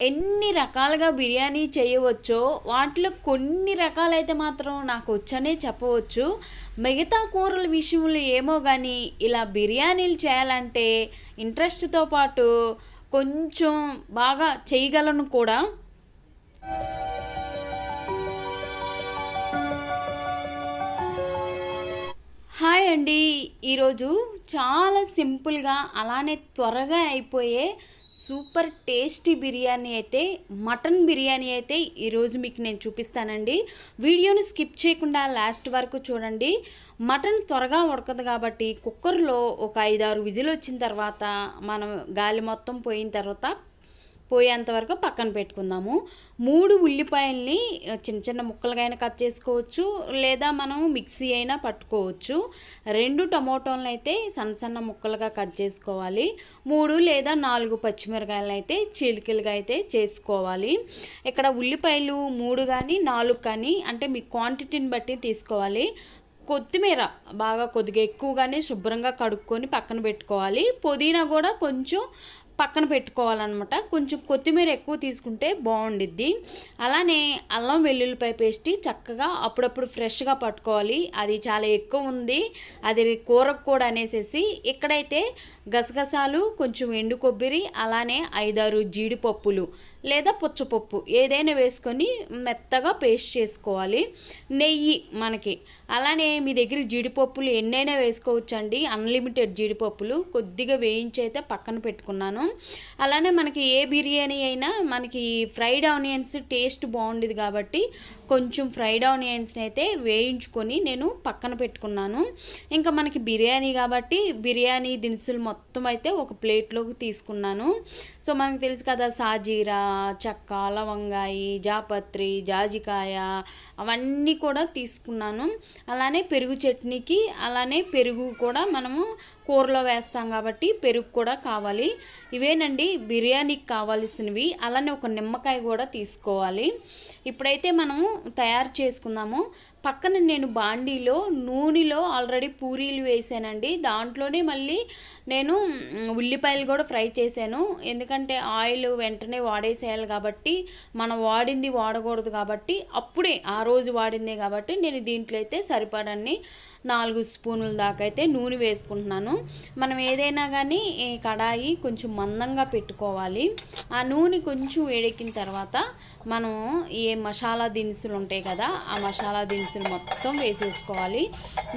ఎన్ని రకాలుగా బిర్యానీ చేయవచ్చో వాటిలో కొన్ని రకాలైతే మాత్రం నాకు వచ్చనే చెప్పవచ్చు. మిగతా కూరల విషయంలో ఏమో కానీ ఇలా బిర్యానీలు చేయాలంటే ఇంట్రెస్ట్తో పాటు కొంచెం బాగా చేయగలను కూడా. హాయ్ అండి. ఈరోజు చాలా సింపుల్గా అలానే త్వరగా అయిపోయే సూపర్ టేస్టీ బిర్యానీ అయితే మటన్ బిర్యానీ అయితే ఈరోజు మీకు నేను చూపిస్తానండి. వీడియోని స్కిప్ చేయకుండా లాస్ట్ వరకు చూడండి. మటన్ త్వరగా ఉడకదు కాబట్టి కుక్కర్లో ఒక 5-6 విజిల్ వచ్చిన తర్వాత మనం గాలి మొత్తం పోయేంత వరకు పక్కన పెట్టుకుందాము. 3 ఉల్లిపాయల్ని చిన్న చిన్న ముక్కలుగా కట్ చేసుకోవచ్చు, లేదా మనం మిక్సీ అయినా పట్టుకోవచ్చు. 2 టమోటాలను అయితే సన్న సన్న ముక్కలుగా కట్ చేసుకోవాలి. 3 లేదా 4 పచ్చిమిరకాయలను అయితే చీలికలుగా అయితే చేసుకోవాలి. ఇక్కడ ఉల్లిపాయలు 3 కానీ 4 కానీ అంటే మీ క్వాంటిటీని బట్టి తీసుకోవాలి. కొత్తిమీర బాగా కొద్దిగా ఎక్కువగానే శుభ్రంగా కడుక్కొని పక్కన పెట్టుకోవాలి. పుదీనా కూడా కొంచెం పక్కన పెట్టుకోవాలన్నమాట. కొంచెం కొత్తిమీర ఎక్కువ తీసుకుంటే బాగుండిద్ది. అలానే అల్లం వెల్లుల్లిపాయ పేస్ట్ చక్కగా అప్పుడప్పుడు ఫ్రెష్గా పట్టుకోవాలి. అది చాలా ఎక్కువ ఉంది, అది కూరకు కూడా అనేసి ఇక్కడైతే గసగసాలు, కొంచెం ఎండు కొబ్బరి, అలానే 5-6 జీడిపప్పులు లేదా పుచ్చపప్పు ఏదైనా వేసుకొని మెత్తగా పేస్ట్ చేసుకోవాలి. నెయ్యి మనకి, అలానే మీ దగ్గర జీడిపప్పులు ఎన్నైనా వేసుకోవచ్చండి. అన్లిమిటెడ్ జీడిపప్పులు కొద్దిగా వేయించి అయితే పక్కన పెట్టుకున్నాను. అలానే మనకి ఏ బిర్యానీ అయినా మనకి ఫ్రైడ్ ఆనియన్స్ టేస్ట్ బాగుండేది కాబట్టి కొంచెం ఫ్రైడ్ ఆనియన్స్ని అయితే వేయించుకొని నేను పక్కన పెట్టుకున్నాను. ఇంకా మనకి బిర్యానీ కాబట్టి బిర్యానీ దినుసులు మొత్తం అయితే ఒక ప్లేట్లోకి తీసుకున్నాను. సో మనకు తెలుసు కదా, సాజీరా, చెక్క, లవంగాయి, జాపత్రి, జాజికాయ అవన్నీ కూడా తీసుకున్నాను. అలానే పెరుగు చట్నీకి, అలానే పెరుగు కూడా మనము కూరలో వేస్తాం కాబట్టి పెరుగు కూడా కావాలి. ఇవేనండి బిర్యానీకి కావాల్సినవి. అలానే ఒక నిమ్మకాయ కూడా తీసుకోవాలి. ఇప్పుడైతే మనము తయారు చేసుకుందాము. పక్కన నేను బాండీలో నూనెలో ఆల్రెడీ పూరీలు వేసానండి. దాంట్లోనే మళ్ళీ నేను ఉల్లిపాయలు కూడా ఫ్రై చేశాను. ఎందుకంటే ఆయిల్ వెంటనే వాడేసేయాలి కాబట్టి, మనం వాడింది వాడకూడదు కాబట్టి, అప్పుడే ఆ రోజు వాడిందే కాబట్టి నేను దీంట్లో అయితే సరిపడన్ని 4 స్పూన్ల దాకా అయితే నూనె వేసుకుంటున్నాను. మనం ఏదైనా కానీ కడాయి కొంచెం మందంగా పెట్టుకోవాలి. ఆ నూనె కొంచెం వేడెక్కిన తర్వాత మనం ఏ మసాలా దినుసులు ఉంటాయి కదా, ఆ మసాలా దినుసులు మొత్తం వేసేసుకోవాలి.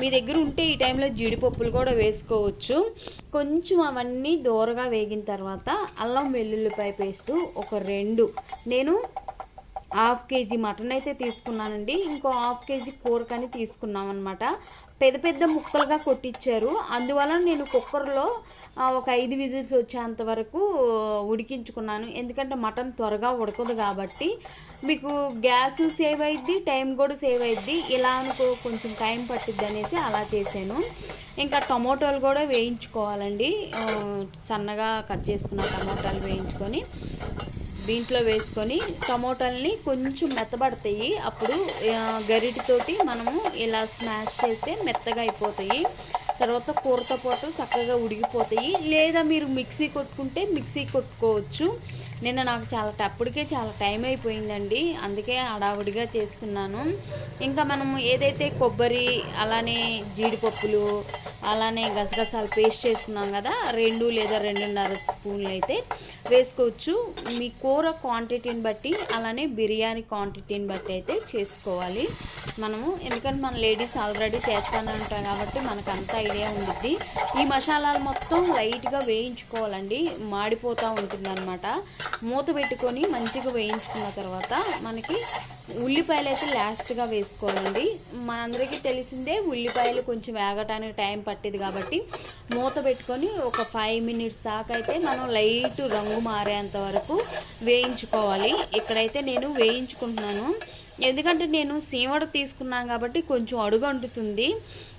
మీ దగ్గర ఉంటే ఈ టైంలో జీడిపప్పులు కూడా వేసుకోవచ్చు. కొంచెం అవన్నీ దోరగా వేగిన తర్వాత అల్లం వెల్లుల్లిపాయ పేస్టు ఒక 2, నేను 1/2 కేజీ మటన్ అయితే తీసుకున్నానండి. ఇంకో 1/2 కేజీ కూరకని తీసుకున్నాం అనమాట. పెద్ద పెద్ద ముక్కలుగా కొట్టించారు. అందువల్ల నేను కుక్కర్లో ఒక 5 విజిల్స్ వచ్చేంత వరకు ఉడికించుకున్నాను. ఎందుకంటే మటన్ త్వరగా ఉడకదు కాబట్టి మీకు గ్యాస్ సేవ్ అయ్యిద్ది, టైం కూడా సేవ్ అయ్యిద్ది. ఇలా అనుకో కొంచెం టైం పట్టిద్ది అనేసి అలా చేశాను. ఇంకా టమోటాలు కూడా వేయించుకోవాలండి. సన్నగా కట్ చేసుకున్న టమోటాలు వేయించుకొని దీంట్లో వేసుకొని టమోటాలని కొంచెం మెత్తబడతాయి. అప్పుడు గరిటెతోటి మనము ఇలా స్మాష్ చేస్తే మెత్తగా అయిపోతాయి. తర్వాత కూరతో పాటు చక్కగా ఉడికిపోతాయి. లేదా మీరు మిక్సీ కొట్టుకుంటే మిక్సీ కొట్టుకోవచ్చు. నాకు అప్పటికే చాలా టైం అయిపోయిందండి, అందుకే హడావుడిగా చేస్తున్నాను. ఇంకా మనము ఏదైతే కొబ్బరి, అలానే జీడిపప్పులు, అలానే గసగసాలు పేస్ట్ చేసుకున్నాం కదా, 2 లేదా 2.5 స్పూన్లు అయితే వేసుకోవచ్చు. మీ కూర క్వాంటిటీని బట్టి, అలానే బిర్యానీ క్వాంటిటీని బట్టి అయితే చేసుకోవాలి మనము. ఎందుకంటే మన లేడీస్ ఆల్రెడీ చేస్తూనే ఉంటాం కాబట్టి మనకు అంత ఐడియా ఉండిద్ది. ఈ మసాలాలు మొత్తం లైట్గా వేయించుకోవాలండి, మాడిపోతూ ఉంటుందన్నమాట. మూత పెట్టుకొని మంచిగా వేయించుకున్న తర్వాత మనకి ఉల్లిపాయలు అయితే లాస్ట్గా వేసుకోవాలండి. మనందరికీ తెలిసిందే ఉల్లిపాయలు కొంచెం వేగటానికి టైం పట్టేది కాబట్టి మూత పెట్టుకొని ఒక 5 మినిట్స్ దాకా అయితే మనం లైట్ రంగు మారేంత వరకు వేయించుకోవాలి. ఇక్కడైతే నేను వేయించుకుంటున్నాను. ఎందుకంటే నేను సీమడ తీసుకున్నాను కాబట్టి కొంచెం అడుగు అంటుతుంది.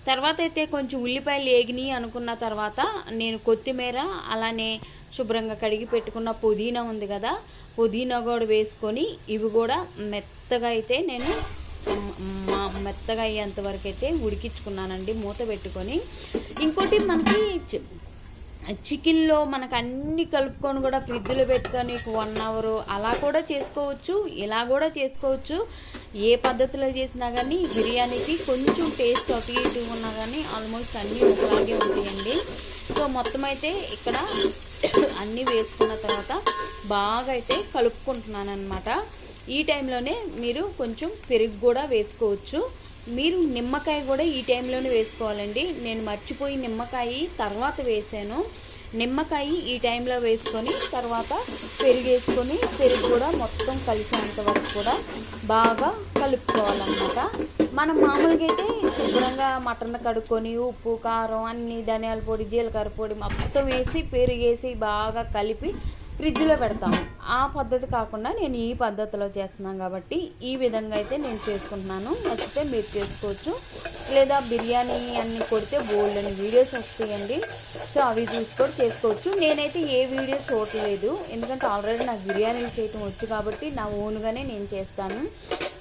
తర్వాత అయితే కొంచెం ఉల్లిపాయలు వేగినాయి అనుకున్న తర్వాత నేను కొత్తిమీర, అలానే శుభ్రంగా కడిగి పెట్టుకున్న పుదీనా ఉంది కదా, పుదీనా కూడా వేసుకొని ఇవి కూడా మెత్తగా అయితే నేను మెత్తగా అయ్యేంత వరకు అయితే ఉడికించుకున్నానండి మూత పెట్టుకొని. ఇంకోటి మనకి చికెన్లో మనకు అన్నీ కలుపుకొని కూడా ఫ్రిడ్జ్లో పెట్టుకొని 1 అవర్ అలా కూడా చేసుకోవచ్చు, ఇలా కూడా చేసుకోవచ్చు. ఏ పద్ధతిలో చేసినా కానీ బిర్యానీకి కొంచెం టేస్ట్ అటు ఇటు ఉన్నా కానీ ఆల్మోస్ట్ అన్నీ ఒకలాగే ఉంటాయండి. సో మొత్తం అయితే ఇక్కడ అన్నీ వేసుకున్న తర్వాత బాగా అయితే కలుపుకుంటున్నాను అనమాట. ఈ టైంలోనే మీరు కొంచెం పెరుగు కూడా వేసుకోవచ్చు. మీరు నిమ్మకాయ కూడా ఈ టైంలోనే వేసుకోవాలండి. నేను మర్చిపోయి నిమ్మకాయ తర్వాత వేసాను. నిమ్మకాయ ఈ టైంలో వేసుకొని తర్వాత పెరుగు వేసుకొని పెరుగు కూడా మొత్తం కలిసేంత వరకు కూడా బాగా కలుపుకోవాలన్నమాట. మనం మామూలుగా అయితే శుభ్రంగా మటన్ కడుక్కొని ఉప్పు కారం అన్ని ధనియాల పొడి జీలకర్ర పొడి మొత్తం వేసి పెరుగు వేసి బాగా కలిపి ఫ్రిడ్జ్లో పెడతాము. ఆ పద్ధతి కాకుండా నేను ఈ పద్ధతిలో చేస్తున్నాను కాబట్టి ఈ విధంగా అయితే నేను చేసుకుంటున్నాను. నచ్చితే మీరు చేసుకోవచ్చు, లేదా బిర్యానీ అన్నీ కొడితే బోల్డ్ అని వీడియోస్ వస్తాయండి. సో అవి చూసి కూడా చేసుకోవచ్చు. నేనైతే ఏ వీడియో చూడలేదు, ఎందుకంటే ఆల్రెడీ నాకు బిర్యానీలు చేయటం వచ్చు కాబట్టి నా ఓన్గానే నేను చేస్తాను.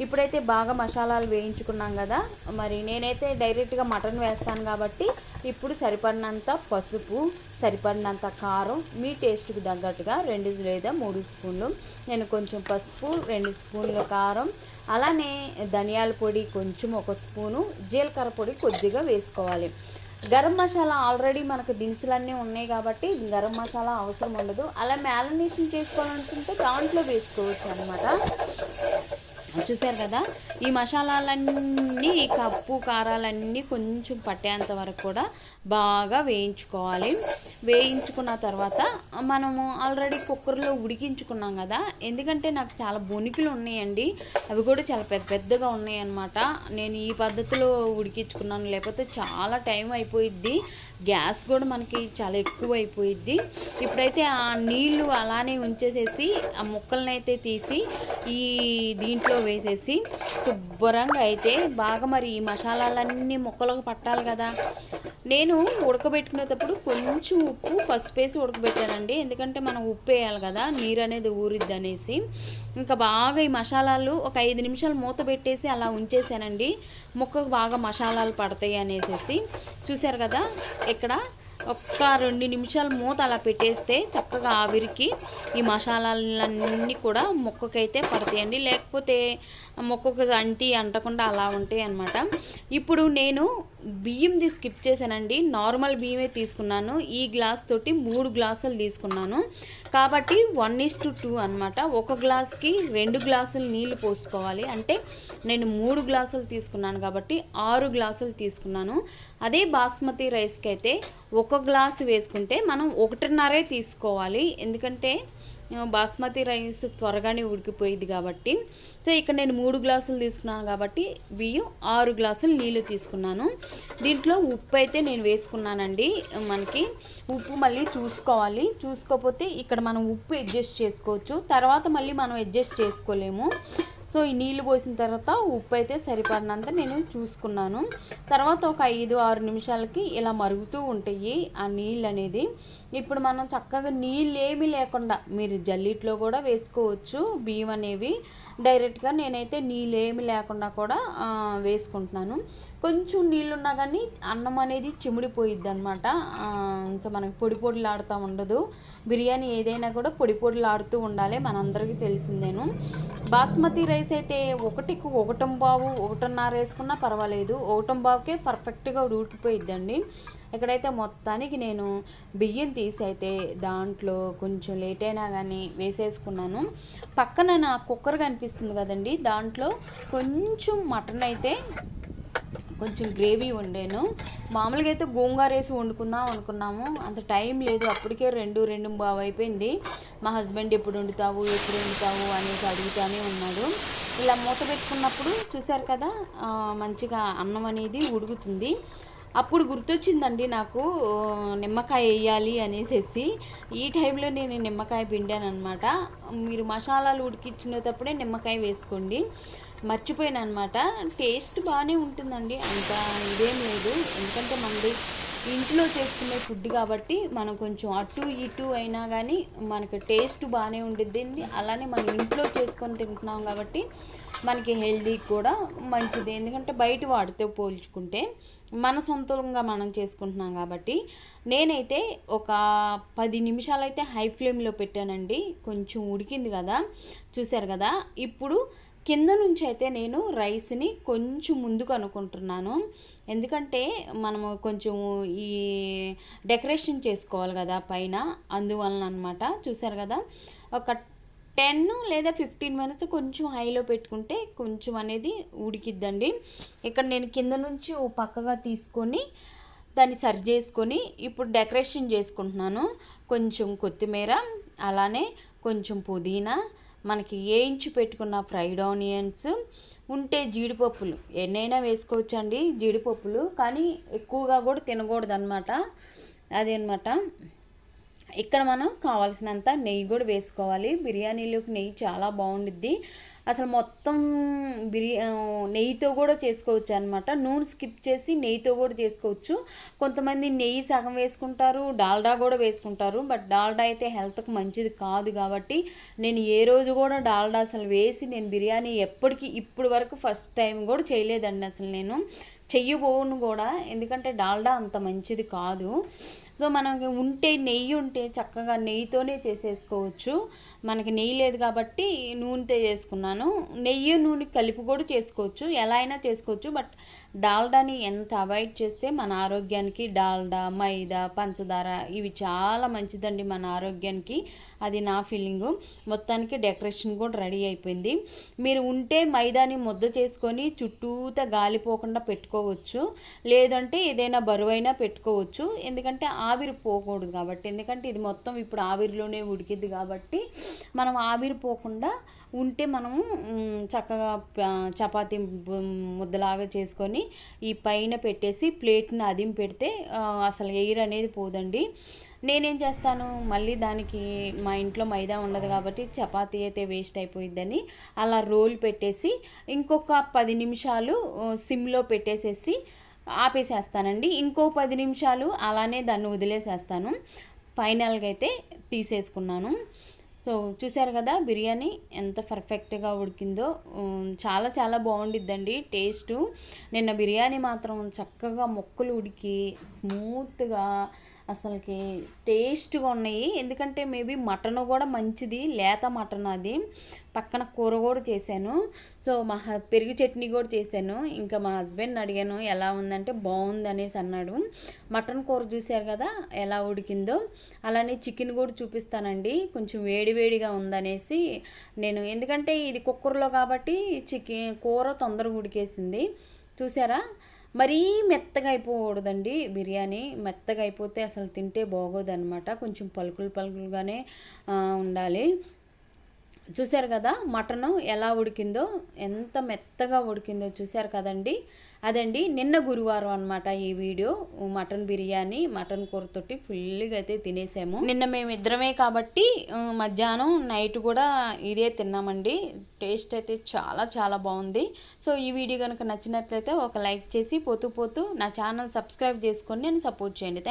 ఇప్పుడైతే బాగా మసాలాలు వేయించుకున్నాం కదా, మరి నేనైతే డైరెక్ట్గా మటన్ వేస్తాను కాబట్టి ఇప్పుడు సరిపడినంత పసుపు, సరిపడినంత కారం, మీ టేస్ట్కి తగ్గట్టుగా 2 లేదా 3 స్పూన్లు, నేను కొంచెం పసుపు 2 స్పూన్ల కారం, అలానే ధనియాల పొడి కొంచెం 1 స్పూను, జీలకర్ర పొడి కొద్దిగా వేసుకోవాలి. గరం మసాలా ఆల్రెడీ మనకు దినుసులన్నీ ఉన్నాయి కాబట్టి గరం మసాలా అవసరం ఉండదు. అలా మ్యారినేషన్ చేసుకోవాలనుకుంటే దాంట్లో వేసుకోవచ్చు అనమాట. చూసారు కదా, ఈ మసాలాలన్నీ కప్పు కారాలన్నీ కొంచెం పట్టేంత వరకు కూడా బాగా వేయించుకోవాలి. వేయించుకున్న తర్వాత మనము ఆల్రెడీ కుక్కర్లో ఉడికించుకున్నాం కదా, ఎందుకంటే నాకు చాలా బొనికిలు ఉన్నాయండి, అవి కూడా చాలా పెద్దగా ఉన్నాయి అన్నమాట. నేను ఈ పద్ధతిలో ఉడికించుకున్నాను, లేకపోతే చాలా టైం అయిపోయిద్ది, గ్యాస్ కూడా మనకి చాలా ఎక్కువ అయిపోయిద్ది. ఇప్పుడైతే ఆ నీళ్లు అలానే ఉంచేసేసి ఆ ముక్కలను అయితే తీసి ఈ దీంట్లో వేసేసి శుభ్రంగా అయితే బాగా మరి ఈ మసాలాలన్నీ ముక్కలకు పట్టాలి కదా. నేను ఉడకబెట్టుకునేటప్పుడు కొంచెం ఉప్పు పసుపు వేసి ఉడకబెట్టానండి, ఎందుకంటే మనం ఉప్పు వేయాలి కదా, నీరు అనేది ఊరిద్ది అనేసి. ఇంకా బాగా ఈ మసాలాలు ఒక 5 నిమిషాలు మూత పెట్టేసి అలా ఉంచేసానండి, ముక్కకు బాగా మసాలాలు పడతాయి అనేసి. చూసారు కదా, ఇక్కడ ఒక్క 2 నిమిషాలు మూత అలా పెట్టేస్తే చక్కగా ఆవిరికి ఈ మసాలాలన్నీ కూడా ముక్కకైతే పడతాయండి, లేకపోతే మొక్కకు అంటకుండా అలా ఉంటాయి అన్నమాట. ఇప్పుడు నేను బియ్యంది స్కిప్ చేశానండి, నార్మల్ బియ్యమే తీసుకున్నాను. ఈ గ్లాస్ తోటి 3 గ్లాసులు తీసుకున్నాను కాబట్టి 1:2 అనమాట. ఒక గ్లాస్కి 2 గ్లాసులు నీళ్ళు పోసుకోవాలి. అంటే నేను 3 గ్లాసులు తీసుకున్నాను కాబట్టి 6 గ్లాసులు తీసుకున్నాను. అదే బాస్మతి రైస్కి అయితే 1 గ్లాసు వేసుకుంటే మనం 1.5 తీసుకోవాలి, ఎందుకంటే బాస్మతి రైస్ త్వరగానే ఉడికిపోయింది కాబట్టి. సో ఇక్కడ నేను 3 గ్లాసులు తీసుకున్నాను కాబట్టి బియ్యం 6 గ్లాసులు నీళ్ళు తీసుకున్నాను. దీంట్లో ఉప్పు అయితే నేను వేసుకున్నానండి. మనకి ఉప్పు మళ్ళీ చూసుకోవాలి, చూసుకోకపోతే ఇక్కడ మనం ఉప్పు అడ్జస్ట్ చేసుకోవచ్చు, తర్వాత మళ్ళీ మనం అడ్జస్ట్ చేసుకోలేము. సో ఈ నీళ్ళు పోసిన తర్వాత ఉప్పు అయితే సరిపడినంత నేను చూసుకున్నాను. తర్వాత ఒక 5-6 నిమిషాలకి ఇలా మరుగుతూ ఉంటాయి ఆ నీళ్ళు అనేది. ఇప్పుడు మనం చక్కగా నీళ్ళు ఏమీ లేకుండా మీరు జల్లిట్లో కూడా వేసుకోవచ్చు బియ్యం అనేవి. డైరెక్ట్గా నేనైతే నీళ్ళు ఏమి లేకుండా కూడా వేసుకుంటున్నాను. కొంచెం నీళ్ళున్నా కానీ అన్నం అనేది చిమిడిపోయిద్ది అనమాట. సో మనకి పొడిలాడుతూ ఉండదు. బిర్యానీ ఏదైనా కూడా పొడిలాడుతూ ఉండాలి, మనందరికీ తెలిసిందేను. బాస్మతి రైస్ అయితే 1కి 1.25 1.5 వేసుకున్నా పర్వాలేదు, 1.25కే పర్ఫెక్ట్గా ఉడికిపోయిద్దండి. ఇక్కడైతే మొత్తానికి నేను బియ్యం తీసి అయితే దాంట్లో కొంచెం లేట్ అయినా కానీ వేసేసుకున్నాను. పక్కన నా కుక్కర్ కనిపిస్తుంది కదండి, దాంట్లో కొంచెం మటన్ అయితే కొంచెం గ్రేవీ వండాను. మామూలుగా అయితే గోంగూర వేసి వండుకుందాం అనుకున్నాము, అంత టైం లేదు, అప్పటికే 2:02 అయిపోయింది. మా హస్బెండ్ ఎప్పుడు వండుతావు అనేసి అడుగుతూనే ఉన్నాడు. ఇలా మూత పెట్టుకున్నప్పుడు చూశారు కదా మంచిగా అన్నం అనేది ఉడుకుతుంది. అప్పుడు గుర్తొచ్చిందండి నాకు నిమ్మకాయ వేయాలి అనేసి. ఈ టైంలో నేను నిమ్మకాయ పిండాను అనమాట. మీరు మసాలాలు ఉడికించినప్పుడే నిమ్మకాయ వేసుకోండి, మర్చిపోయాను అనమాట. టేస్ట్ బాగానే ఉంటుందండి, అంత ఇదేం లేదు, ఎందుకంటే మనది ఇంట్లో చేసుకునే ఫుడ్ కాబట్టి మనం కొంచెం అటు ఇటు అయినా కానీ మనకు టేస్ట్ బాగానే ఉండిద్దండి. అలానే మనం ఇంట్లో చేసుకొని తింటున్నాం కాబట్టి మనకి హెల్దీ కూడా మంచిది. ఎందుకంటే బయట వాడితే పోల్చుకుంటే మన సొంతంగా మనం చేసుకుంటున్నాం కాబట్టి. నేనైతే ఒక 10 నిమిషాలైతే హై ఫ్లేమ్లో పెట్టానండి. కొంచెం ఉడికింది కదా, చూశారు కదా. ఇప్పుడు కింద నుంచి అయితే నేను రైస్ని కొంచెం ముందుకు అనుకుంటున్నాను. ఎందుకంటే మనము కొంచెం ఈ డెకరేషన్ చేసుకోవాలి కదా పైన, అందువలన అనమాట. చూశారు కదా, ఒక 10 లేదా 15 మినిట్స్ కొంచెం హైలో పెట్టుకుంటే కొంచెం అనేది ఉడికిద్దండి. ఇక్కడ నేను కింద నుంచి ఓ పక్కగా తీసుకొని దాన్ని సర్వ్ చేసుకొని ఇప్పుడు డెకరేషన్ చేసుకుంటున్నాను. కొంచెం కొత్తిమీర, అలానే కొంచెం పుదీనా, మనకి వేయించి పెట్టుకున్న ఫ్రైడ్ ఆనియన్స్ ఉంటే జీడిపప్పులు ఎన్నైనా వేసుకోవచ్చు అండి జీడిపప్పులు, కానీ ఎక్కువగా కూడా తినకూడదు అనమాట. అదనమాట. ఇక్కడ మనం కావాల్సినంత నెయ్యి కూడా వేసుకోవాలి. బిర్యానీలోకి నెయ్యి చాలా బాగుండిద్ది. అసలు మొత్తం నెయ్యితో కూడా చేసుకోవచ్చు అనమాట. నూనె స్కిప్ చేసి నెయ్యితో కూడా చేసుకోవచ్చు. కొంతమంది నెయ్యి సగం వేసుకుంటారు, డాల్డా కూడా వేసుకుంటారు. బట్ డాల్డా అయితే హెల్త్కి మంచిది కాదు కాబట్టి నేను ఏ రోజు కూడా డాల్డా అసలు వేసి నేను బిర్యానీ ఇప్పుడు వరకు ఫస్ట్ టైం కూడా చేయలేదండి. అసలు నేను చెయ్యబోను కూడా, ఎందుకంటే డాల్డా అంత మంచిది కాదు. సో మనకి నెయ్యి ఉంటే చక్కగా నెయ్యితోనే చేసేసుకోవచ్చు. మనకి నెయ్యి లేదు కాబట్టి నూనెతో చేసుకున్నాను. నెయ్యి నూనె కలిపి కూడా చేసుకోవచ్చు, ఎలా అయినా చేసుకోవచ్చు. బట్ డాల్డాని ఎంత అవాయిడ్ చేస్తే మన ఆరోగ్యానికి, డాల్డా, మైదా, పంచదార ఇవి చాలా మంచిదండి మన ఆరోగ్యానికి. అది నా ఫీలింగు. మొత్తానికి డెకరేషన్ కూడా రెడీ అయిపోయింది. మీరు ఉంటే మైదాని ముద్ద చేసుకొని చుట్టూతా గాలిపోకుండా పెట్టుకోవచ్చు, లేదంటే ఏదైనా బరువైనా పెట్టుకోవచ్చు. ఎందుకంటే ఆవిరి పోకూడదు కాబట్టి. ఎందుకంటే ఇది మొత్తం ఇప్పుడు ఆవిరిలోనే ఉడికిద్ది కాబట్టి మనం ఆవిరి పోకుండా ఉంటే మనము చక్కగా చపాతీ ముద్దలాగా చేసుకొని ఈ పైన పెట్టేసి ప్లేట్ని అదిం పెడితే అసలు ఎయిర్ అనేది పోదండి. నేనేం చేస్తాను, మళ్ళీ దానికి మా ఇంట్లో మైదా ఉండదు కాబట్టి చపాతీ అయితే వేస్ట్ అయిపోయిద్దని అలా రోల్ పెట్టేసి ఇంకొక 10 నిమిషాలు సిమ్లో పెట్టేసేసి ఆపేసేస్తానండి. ఇంకో 10 నిమిషాలు అలానే దాన్ని వదిలేసేస్తాను. ఫైనల్గా అయితే తీసేసుకున్నాను. సో చూసారు కదా బిర్యానీ ఎంత పర్ఫెక్ట్గా ఉడికిందో. చాలా చాలా బాగుండిద్దండి టేస్టు. నిన్న బిర్యానీ మాత్రం చక్కగా ముక్కలు ఉడికి స్మూత్గా అసలుకి టేస్ట్గా ఉన్నాయి. ఎందుకంటే మేబీ మటన్ కూడా మంచిది, లేత మటన్ అది. పక్కన కూర కూడా చేశాను. సో పెరుగు చట్నీ కూడా చేశాను. ఇంకా మా హస్బెండ్ని అడిగాను ఎలా ఉందంటే బాగుంది అనేసి అన్నాడు. మటన్ కూర చూశారు కదా ఎలా ఉడికిందో. అలానే చికెన్ కూడా చూపిస్తానండి. కొంచెం వేడివేడిగా ఉందనేసి నేను, ఎందుకంటే ఇది కుక్కర్లో కాబట్టి కూర తొందరగా ఉడికేసింది. చూసారా, మరీ మెత్తగా అయిపోకూడదండి బిర్యానీ. మెత్తగా అయిపోతే అసలు తింటే బాగోదన్నమాట. కొంచెం పలుకులుగానే ఉండాలి. చూశారు కదా మటను ఎలా ఉడికిందో, ఎంత మెత్తగా ఉడికిందో చూశారు కదండి. అదండి నిన్న గురువారం అనమాట ఈ వీడియో. మటన్ బిర్యానీ, మటన్ కూరతోటి ఫుల్గా అయితే తినేసాము. నిన్న మేము ఇద్దరమే కాబట్టి మధ్యాహ్నం నైట్ కూడా ఇదే తిన్నామండి. టేస్ట్ అయితే చాలా చాలా బాగుంది. సో ఈ వీడియో కనుక నచ్చినట్లయితే ఒక లైక్ చేసి పోతూ నా ఛానల్ సబ్స్క్రైబ్ చేసుకొని నేను సపోర్ట్ చేయండి.